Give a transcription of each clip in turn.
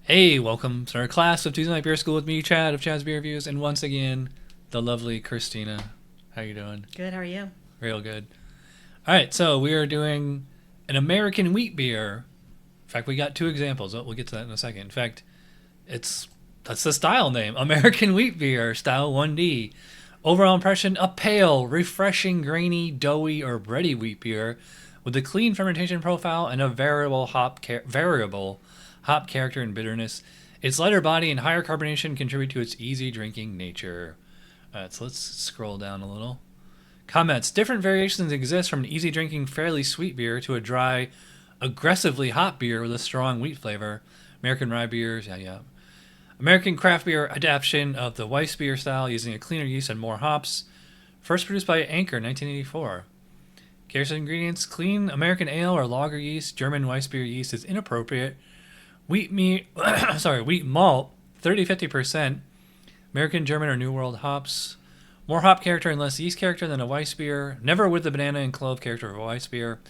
Hey, welcome to our class of Tuesday Night Beer School with me, Chad of Chad's Beer Reviews, and once again, the lovely Christina. How you doing? Good, how are you? Real good. All right, so we are doing an American wheat beer. In fact, we got two examples. We'll get to that in a second. In fact, that's the style name, American wheat beer, style 1D. Overall impression, a pale, refreshing, grainy, doughy, or bready wheat beer with a clean fermentation profile and a variable hop character and bitterness. Its lighter body and higher carbonation contribute to its easy drinking nature. So let's scroll down a little. Comments. Different variations exist from an easy drinking, fairly sweet beer to a dry, aggressively hot beer with a strong wheat flavor. American rye beers, yeah. American craft beer adaptation of the Weissbier style using a cleaner yeast and more hops. First produced by Anchor, 1984. Character ingredients: clean American ale or lager yeast. German Weissbier yeast is inappropriate. Wheat malt, 30-50%. American, German, or New World hops. More hop character and less yeast character than a Weissbier. Never with the banana and clove character of a Weissbier.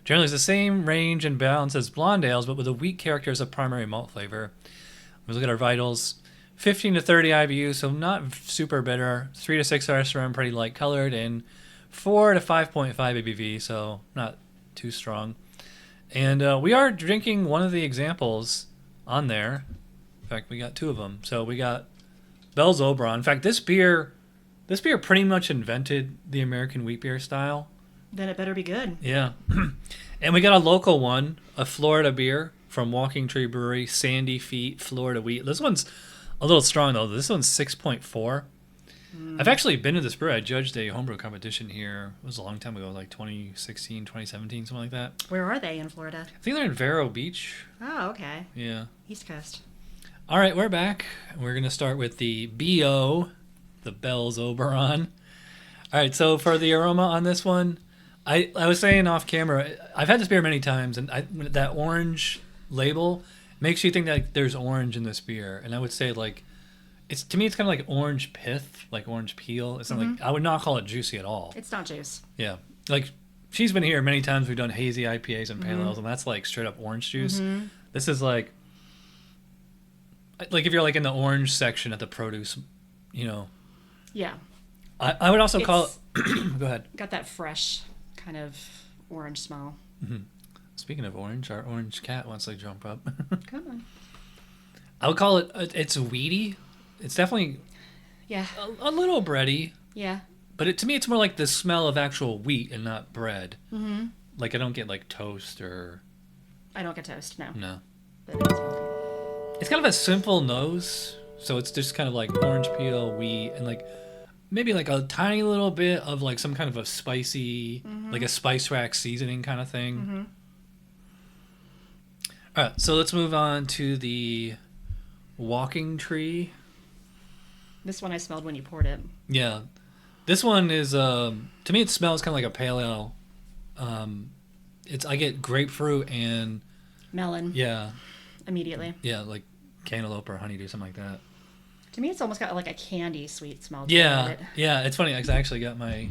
Generally, it's the same range and balance as blonde ales, but with a wheat character as a primary malt flavor. Let's look at our vitals. 15 to 30 IBU, so not super bitter. 3 to 6 RSRM, pretty light colored, and 4 to 5.5 ABV, so not too strong. And we are drinking one of the examples on there. In fact, we got two of them. So we got Bell's Oberon. In fact, this beer pretty much invented the American wheat beer style. Then it better be good. Yeah. And we got a local one, a Florida beer from Walking Tree Brewery, Sandy Feet, Florida Wheat. This one's a little strong, though. This one's 6.4. I've actually been to this brewery. I judged a homebrew competition here. It was a long time ago, like 2016, 2017, something like that. Where are they in Florida? I think they're in Vero Beach. Oh, okay. Yeah. East Coast. All right, we're back. We're going to start with the BO, the Bell's Oberon. All right, so for the aroma on this one, I was saying off camera, I've had this beer many times, and that orange label makes you think that there's orange in this beer. And I would say, like, to me, it's kind of like orange pith, like orange peel. It's not like, I would not call it juicy at all. It's not juice. Yeah. Like, she's been here many times. We've done hazy IPAs and pale ales, and that's like straight up orange juice. This is like if you're like in the orange section at the produce, Yeah. I would also call it, go ahead. Got that fresh kind of orange smell. Speaking of orange, our orange cat wants to jump up. Come on. I would call it, it's wheaty. It's definitely a little bready. Yeah. But to me, it's more like the smell of actual wheat and not bread. Like, I don't get like toast or... I don't get toast, no. No. But it is healthy. It's kind of a simple nose. So it's just kind of like orange peel, wheat, and like maybe like a tiny little bit of like some kind of a spicy, like a spice rack seasoning kind of thing. All right, so let's move on to the Walking Tree. This one I smelled when you poured it. Yeah. This one is, to me, it smells kind of like a pale ale. I get grapefruit and... Melon. Yeah. Immediately. Yeah, like cantaloupe or honeydew, something like that. To me, it's almost got like a candy sweet smell. Yeah. It. Yeah, it's funny. I actually got my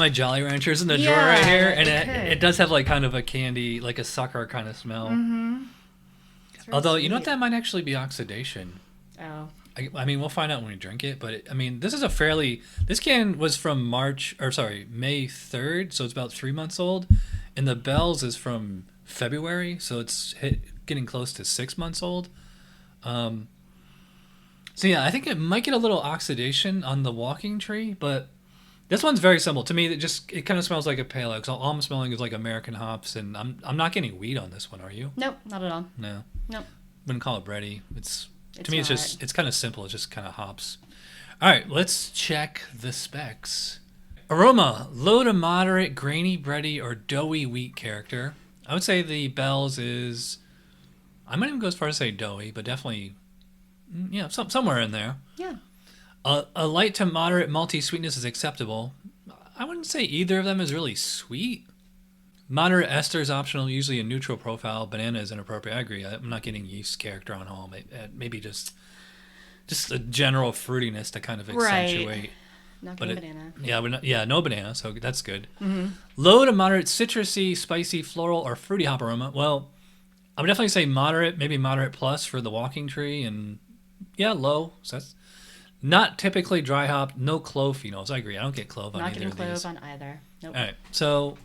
Jolly Ranchers in the drawer right here. And it does have like kind of a candy, like a sucker kind of smell. Although, sweet. you know what? That might actually be oxidation. Oh. I mean, we'll find out when we drink it, but this is this can was from May 3rd, so it's about 3 months old, and the Bell's is from February, so it's getting close to 6 months old. So yeah, I think it might get a little oxidation on the Walking Tree, but this one's very simple. To me, it kind of smells like a pale ale, 'cause all I'm smelling is like American hops, and I'm not getting wheat on this one, are you? Nope, not at all. No. Nope. Wouldn't call it bready. To me, not. it's kind of simple. It's just kind of hops. All right, let's check the specs. Aroma, low to moderate, grainy, bready, or doughy wheat character. I would say the Bell's is, I might even go as far as say doughy, but definitely, somewhere in there. Yeah. A light to moderate malty sweetness is acceptable. I wouldn't say either of them is really sweet. Moderate ester is optional, usually a neutral profile. Banana is inappropriate. I agree. I'm not getting yeast character on home. Maybe just a general fruitiness to kind of accentuate. Right. Not getting banana. Yeah, no banana, so that's good. Low to moderate citrusy, spicy, floral, or fruity hop aroma. Well, I would definitely say moderate, maybe moderate plus for the walking tree, and yeah, low. So that's not typically dry hop. No clove phenols. I agree. I don't get clove on Not either getting of these. clove on either. Nope. All right, so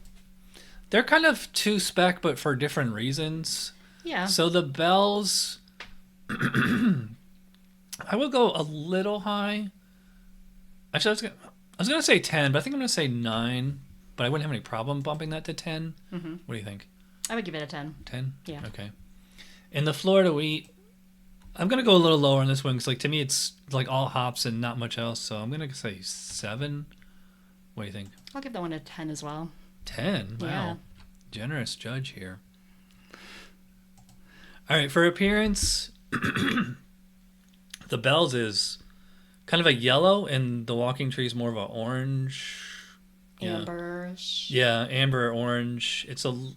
they're kind of two spec, but for different reasons. Yeah. So the bells, I will go a little high. Actually, I was gonna say 10, but I think I'm gonna say 9. But I wouldn't have any problem bumping that to 10. Mm-hmm. What do you think? I would give it a 10. 10? Yeah. Okay. In the Florida wheat, I'm gonna go a little lower on this one because, like, to me, it's like all hops and not much else. So I'm gonna say 7. What do you think? I'll give that one a 10 as well. 10. Wow. Yeah. Generous judge here. All right, for appearance, the Bell's is kind of a yellow, and the Walking Tree is more of an orange. Amberish. Yeah, amber orange. It's a.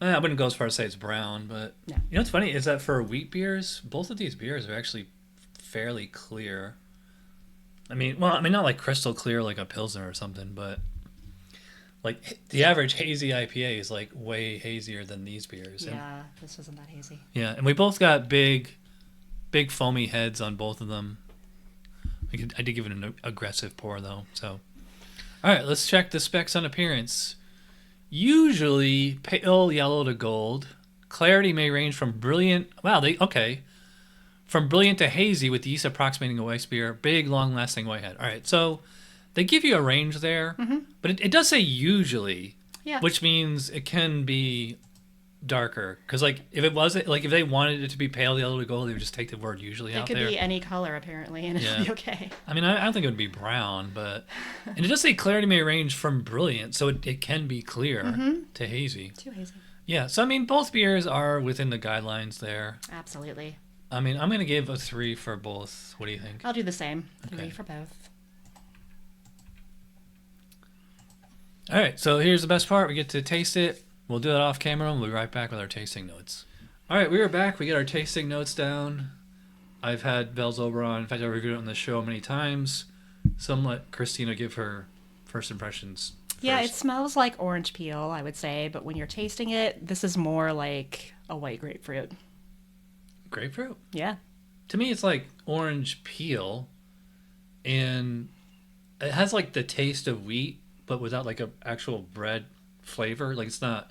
I wouldn't go as far as say it's brown, but No. you know what's funny is that for wheat beers, both of these beers are actually fairly clear. I mean, not like crystal clear like a Pilsner or something, but like the average hazy IPA is like way hazier than these beers. Yeah, this isn't that hazy. Yeah, and we both got big foamy heads on both of them. I did give it an aggressive pour though. So, all right, let's check the specs on appearance. Usually pale yellow to gold. Clarity may range from brilliant. Wow, from brilliant to hazy with yeast approximating a Weissbier. Big, long-lasting whitehead. All right, so they give you a range there, but it does say usually, Yeah. which means it can be darker. Because like if it wasn't like if they wanted it to be pale yellow to gold, they would just take the word usually It out could there. be any color apparently, and Yeah. it'd be okay. I mean, I don't think it would be brown, but and it does say clarity may range from brilliant, so it can be clear to hazy. Too hazy. Yeah, so I mean, both beers are within the guidelines there. Absolutely. I mean, I'm gonna give a 3 for both. What do you think? I'll do the same. 3 Okay. for both. All right, so here's the best part. We get to taste it. We'll do it off camera, and we'll be right back with our tasting notes. All right, we are back. We get our tasting notes down. I've had Bell's Oberon. In fact, I reviewed it on the show many times. So I'm let Cristina give her first impressions. Yeah, it first. smells like orange peel, I would say, but when you're tasting it, this is more like a white grapefruit. Grapefruit. Yeah. To me, it's like orange peel, and it has like the taste of wheat, but without like a actual bread flavor. Like it's not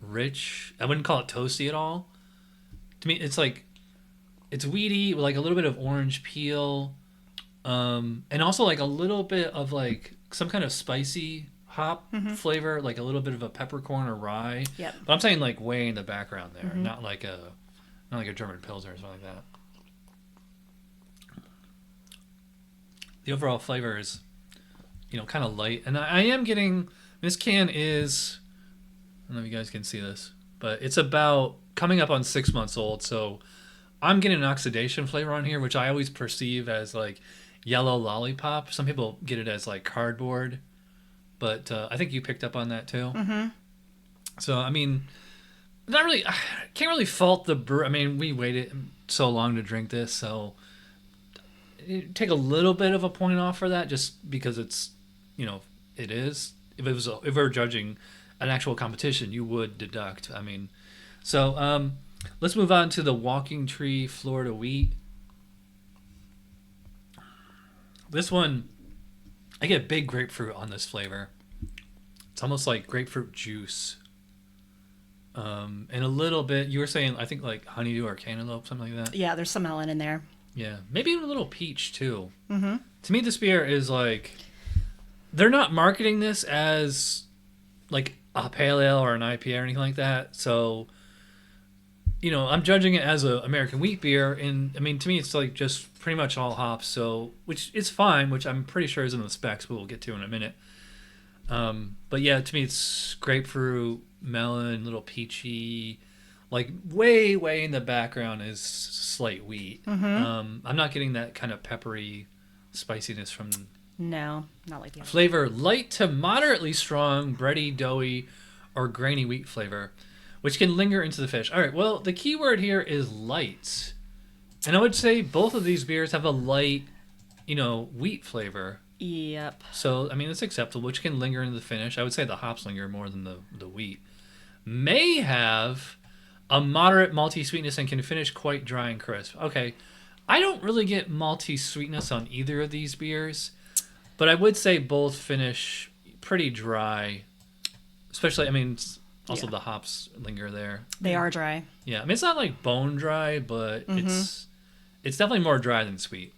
rich. I wouldn't call it toasty at all. To me, it's like it's weedy with like a little bit of orange peel, and also like a little bit of like some kind of spicy hop flavor, like a little bit of a peppercorn or rye. Yep. But I'm saying like way in the background there, not like a German Pilsner or something like that. The overall flavor is, kind of light, and I am getting this can is. I don't know if you guys can see this, but it's about coming up on 6 months old. So I'm getting an oxidation flavor on here, which I always perceive as like yellow lollipop. Some people get it as like cardboard, but I think you picked up on that too. Mm-hmm. So, I mean, not really, I can't really fault the brew. I mean, we waited so long to drink this, so take a little bit of a point off for that just because it's, it is. If we were judging an actual competition, you would deduct. I mean, so let's move on to the Walking Tree Florida Wheat. This one, I get big grapefruit on this flavor. It's almost like grapefruit juice. And a little bit, you were saying, I think like honeydew or cantaloupe, something like that. Yeah, there's some melon in there. Yeah, maybe a little peach too. Mm-hmm. To me, this beer is like, they're not marketing this as like a pale ale or an IPA or anything like that. So, I'm judging it as an American wheat beer, and I mean, to me, it's like just pretty much all hops. So, which is fine, which I'm pretty sure is in the specs, but we'll get to in a minute. But yeah, to me, it's grapefruit, melon, little peachy, like way, way in the background is slight wheat. Mm-hmm. I'm not getting that kind of peppery spiciness from. No, not like the other. Flavor light to moderately strong, bready, doughy, or grainy wheat flavor, which can linger into the fish. All right, well, the key word here is light. And I would say both of these beers have a light, wheat flavor. Yep. So, I mean, it's acceptable, which can linger into the finish. I would say the hops linger more than the wheat. May have A moderate malty sweetness and can finish quite dry and crisp. Okay. I don't really get malty sweetness on either of these beers, but I would say both finish pretty dry. Especially, I mean, also the hops linger there. They are dry. Yeah. I mean, it's not like bone dry, but it's definitely more dry than sweet.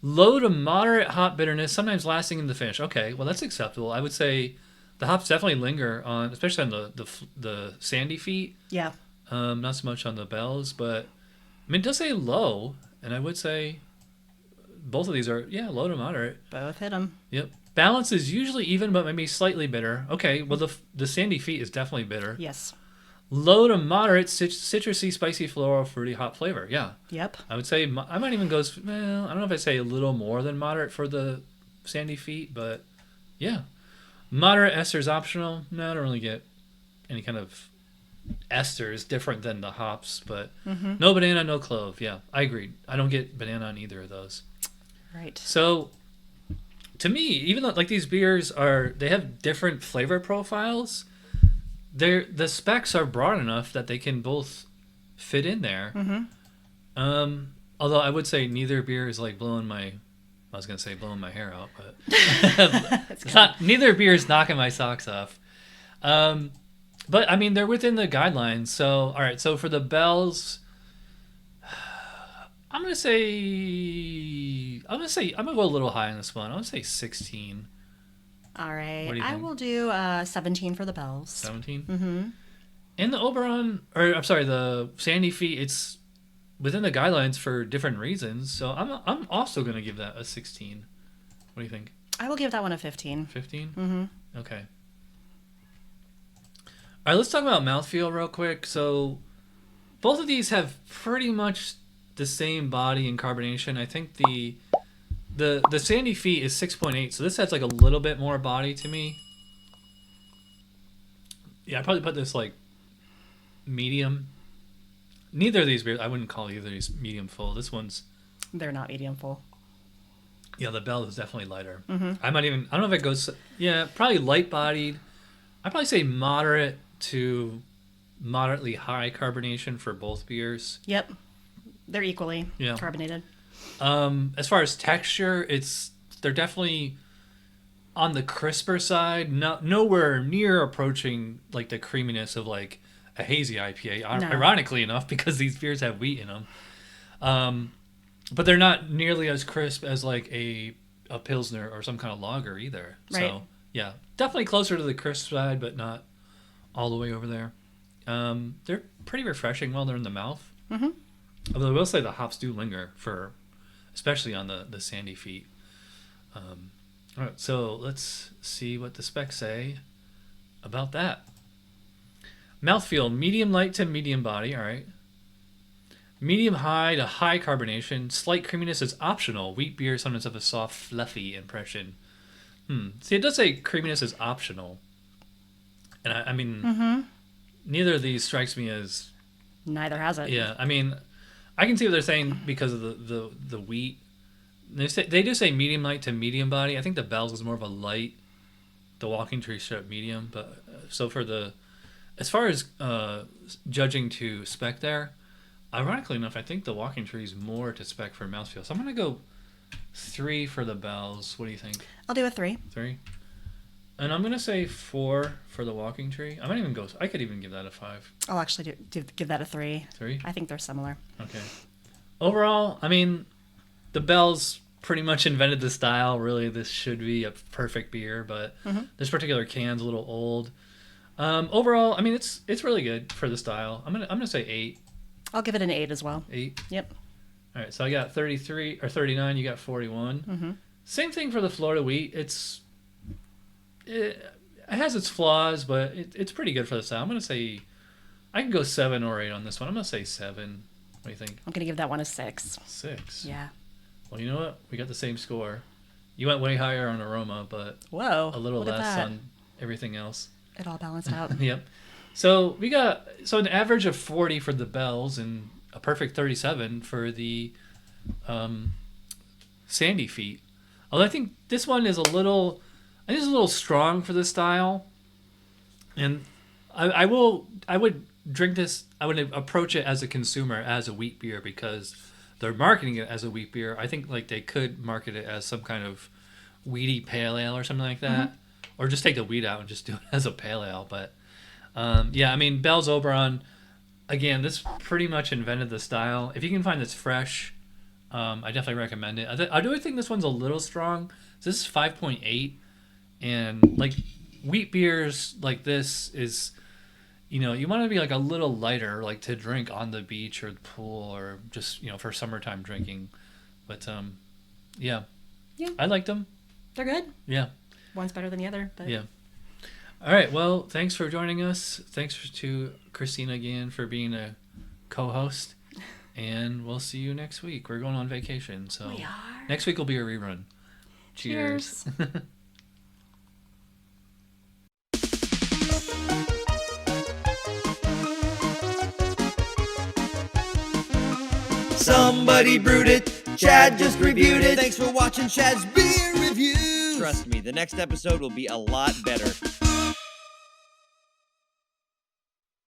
Low to moderate hop bitterness, sometimes lasting in the finish. Okay, well, that's acceptable. I would say the hops definitely linger on, especially on the sandy feet. Yeah. Not so much on the bells, but I mean, it does say low, and I would say both of these are, low to moderate. Both hit them. Yep. Balance is usually even, but maybe slightly bitter. Okay, well, the sandy feet is definitely bitter. Yes. Low to moderate, citrusy, spicy, floral, fruity, hop flavor. Yeah. Yep. I would say, I might even go, well, I don't know if I'd say a little more than moderate for the sandy feet, but yeah. Moderate esters optional. No, I don't really get any kind of esters different than the hops, but no banana, no clove. Yeah, I agreed. I don't get banana on either of those. Right. So to me, even though like these beers they have different flavor profiles, the specs are broad enough that they can both fit in there. Although I would say neither beer is like blowing my hair out, but neither beer is knocking my socks off. But I mean, they're within the guidelines. So, all right. So for the bells, I'm gonna go a little high on this one. I'm gonna say 16. All right. What do you I think? will do 17 for the bells. 17. And the Oberon, or I'm sorry, the Sandy Feet, it's within the guidelines for different reasons. So I'm also gonna give that a 16. What do you think? I will give that one a 15. 15. Okay. All right, let's talk about mouthfeel real quick. So both of these have pretty much the same body and carbonation. I think the Sandy Feet is 6.8, so this has like a little bit more body to me. Yeah, I'd probably put this like medium. Neither of these beers, I wouldn't call either of these medium full. This one's... They're not medium full. Yeah, the bell is definitely lighter. I don't know if it goes... Yeah, probably light-bodied. I'd probably say moderate to moderately high carbonation for both beers. Yep. They're equally carbonated. As far as texture, they're definitely on the crisper side, nowhere near approaching like the creaminess of like a hazy IPA. No. Ironically enough, because these beers have wheat in them, but they're not nearly as crisp as like a Pilsner or some kind of lager either. Right. So yeah, definitely closer to the crisp side, but not all the way over there. They're pretty refreshing while they're in the mouth. Although I will say the hops do linger especially on the Sandy Feet. All right, so let's see what the specs say about that. Mouthfeel, medium light to medium body, all right. Medium high to high carbonation. Slight creaminess is optional. Wheat beer sometimes have a soft, fluffy impression. See, it does say creaminess is optional. And I mean, neither of these strikes me as... Neither has it. Yeah, I mean... I can see what they're saying because of the wheat. They do say medium light to medium body. I think the Bell's is more of a light. The Walking Tree strip medium. But so as far as judging to spec there, ironically enough, I think the Walking Tree is more to spec for mouthfeel. So I'm gonna go 3 for the Bell's. What do you think? I'll do a 3. 3. And I'm gonna say 4 for the Walking Tree. I could even give that a 5. I'll actually give that a 3. 3? I think they're similar. Okay. Overall, I mean, the Bell's pretty much invented the style. Really, this should be a perfect beer, but this particular can's a little old. Overall, I mean, it's really good for the style. I'm gonna say 8. I'll give it an 8 as well. 8. Yep. All right, so I got 33 or 39. You got 41. Same thing for the Florida wheat. It has its flaws, but it's pretty good for the style. I'm going to say, I can go 7 or 8 on this one. I'm going to say 7. What do you think? I'm going to give that one a 6. 6? Yeah. Well, you know what? We got the same score. You went way higher on aroma, but Whoa, a little look at less that. on everything else. It all balanced out. Yep. So we got an average of 40 for the Bells and a perfect 37 for the Sandy Feet. Although I think this one is a little strong for this style, and I would drink this. I would approach it as a consumer as a wheat beer because they're marketing it as a wheat beer. I think like they could market it as some kind of wheaty pale ale or something like that, or just take the wheat out and just do it as a pale ale. But yeah, I mean, Bell's Oberon. Again, this pretty much invented the style. If you can find this fresh, I definitely recommend it. I do think this one's a little strong. So this is 5.8, and like wheat beers like this is, you know, you want to be like a little lighter, like to drink on the beach or the pool or just, you know, for summertime drinking. But yeah, I liked them. They're good. Yeah, One's better than the other, but yeah. All right. Well, thanks for joining us. Thanks to Cristina again for being a co-host. And we'll see you next week. We're going on vacation. So We are. Next week will be a rerun. Cheers. Somebody brewed it. Chad just reviewed it. Thanks for watching Chad's Beer Review. Trust me, the next episode will be a lot better.